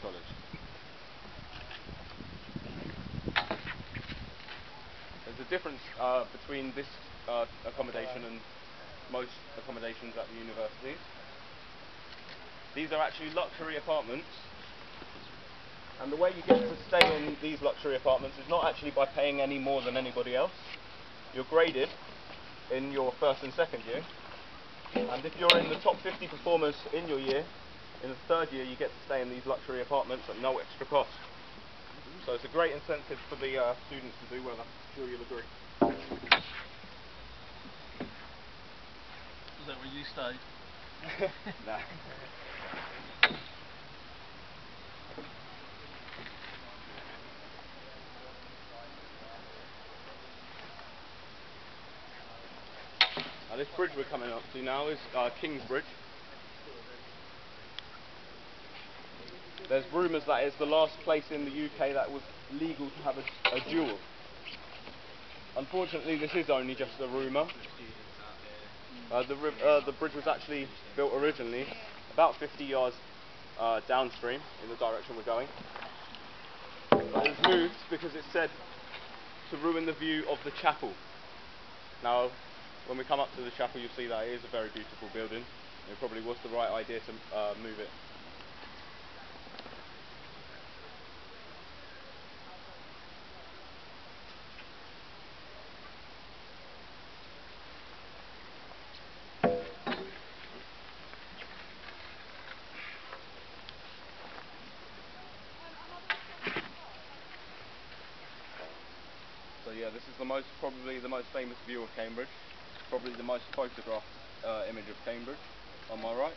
College. There's a difference between this accommodation and most accommodations at the universities. These are actually luxury apartments, and the way you get to stay in these luxury apartments is not actually by paying any more than anybody else. You're graded in your first and second year, and if you're in the top 50 performers in your year, in the third year you get to stay in these luxury apartments at no extra cost. So it's a great incentive for the students to do well, I'm sure you'll agree. Is that where you stayed? Nah. Now this bridge we're coming up to now is King's Bridge. There's rumours that it's the last place in the UK that was legal to have a duel. Unfortunately, this is only just a rumour. The bridge was actually built originally about 50 yards downstream in the direction we're going. But it was moved because it's said to ruin the view of the chapel. Now, when we come up to the chapel, you'll see that it is a very beautiful building. It probably was the right idea to move it. So yeah, this is probably the most famous view of Cambridge, probably the most photographed image of Cambridge. On my right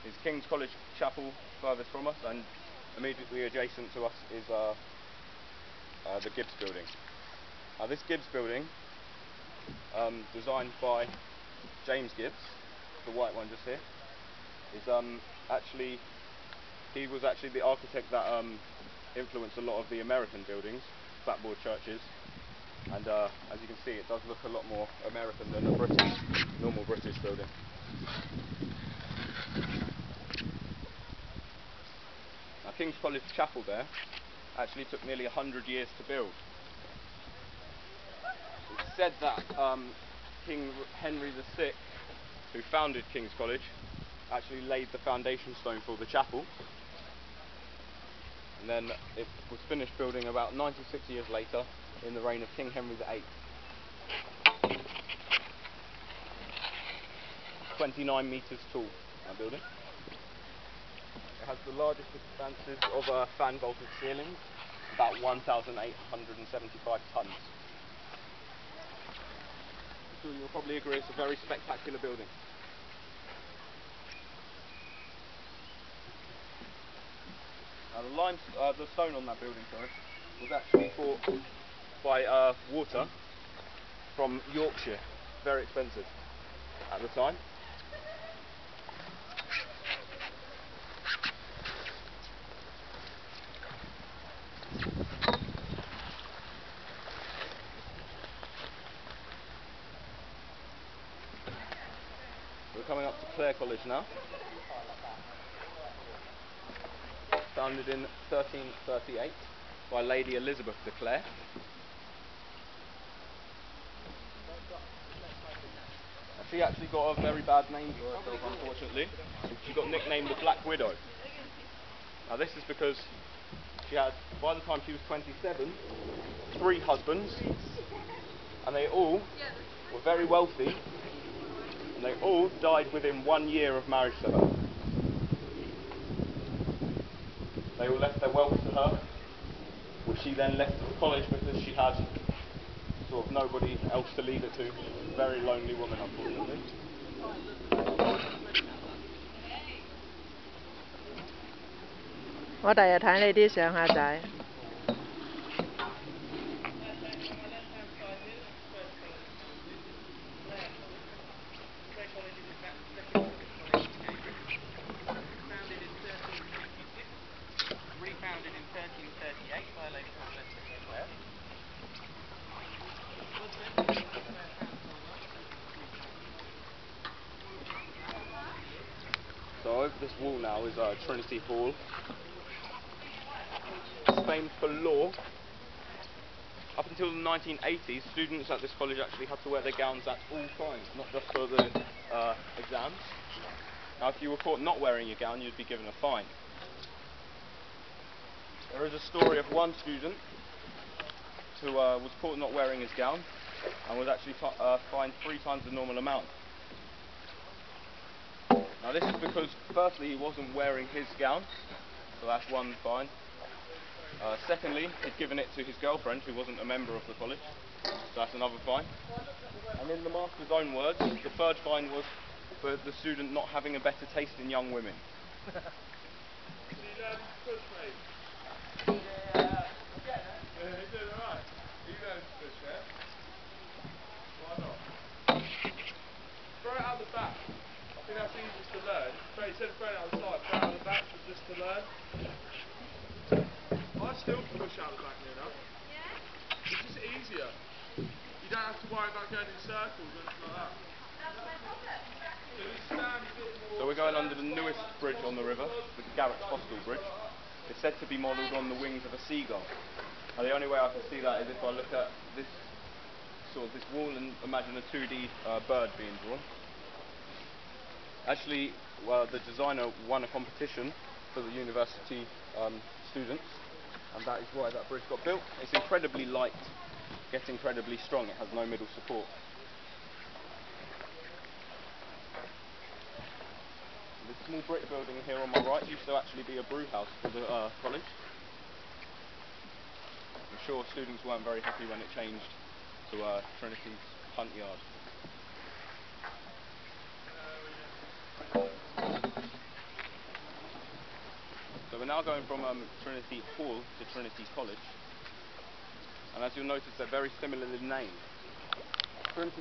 is King's College Chapel furthest from us, and immediately adjacent to us is the Gibbs building. Now this Gibbs building, designed by James Gibbs, the white one just here, is he was actually the architect that influenced a lot of the American buildings, clapboard churches, and as you can see, it does look a lot more American than a normal British building. Now King's College Chapel there actually took nearly 100 years to build. It's said that King Henry VI, who founded King's College, actually laid the foundation stone for the chapel, and then it was finished building about 96 years later in the reign of King Henry VIII. 29 metres tall, that building. It has the largest expanses of fan vaulted ceilings, about 1,875 tonnes. I'm sure you'll probably agree it's a very spectacular building. Now the stone on that building, was actually bought by water from Yorkshire, very expensive at the time. We're coming up to Clare College now. Founded in 1338 by Lady Elizabeth de Clare. She actually got a very bad name for herself, unfortunately. She got nicknamed the Black Widow. Now this is because she had, by the time she was 27, 3 husbands, and they all were very wealthy, and they all died within 1 year of marriage to her. They all left their wealth to her, which she then left to the college because she had sort of nobody else to leave it to. A very lonely woman, unfortunately. Ở đây Thái này đi sang Hà Giải. Refounded in 1338 by a lady called Elizabeth de Clare. So over this wall now is Trinity Hall, named for law. Up until the 1980s, students at this college actually had to wear their gowns at all times, not just for the exams. Now, if you were caught not wearing your gown, you'd be given a fine. There is a story of one student who was caught not wearing his gown and was actually fined 3 times the normal amount. Now, this is because, firstly, he wasn't wearing his gown, so that's one fine. Secondly, he'd given it to his girlfriend, who wasn't a member of the college, so that's another fine. And in the master's own words, the third fine was for the student not having a better taste in young women. Throw it out the back. I think that's easiest to learn. Instead of throwing it out the side, throw it out the back just to learn. I still push out the back near enough. Yeah? It's just easier. You don't have to worry about going in circles or anything like that. That's my problem. So just stand a bit more. So we're going under the newest bridge on the river, the絡繹不絕bridge. It's said to be modelled on the wings of a seagull. Now, the only way I can see that is if I look at this this wall and imagine a 2D bird being drawn. Actually, the designer won a competition for the university students, and that is why that bridge got built. It's incredibly light, yet incredibly strong. It has no middle support. This small brick building here on my right used to actually be a brew house for the college. I'm sure students weren't very happy when it changed to Trinity's punt yard. So we're now going from Trinity Hall to Trinity College, and as you'll notice, they're very similarly named. Trinity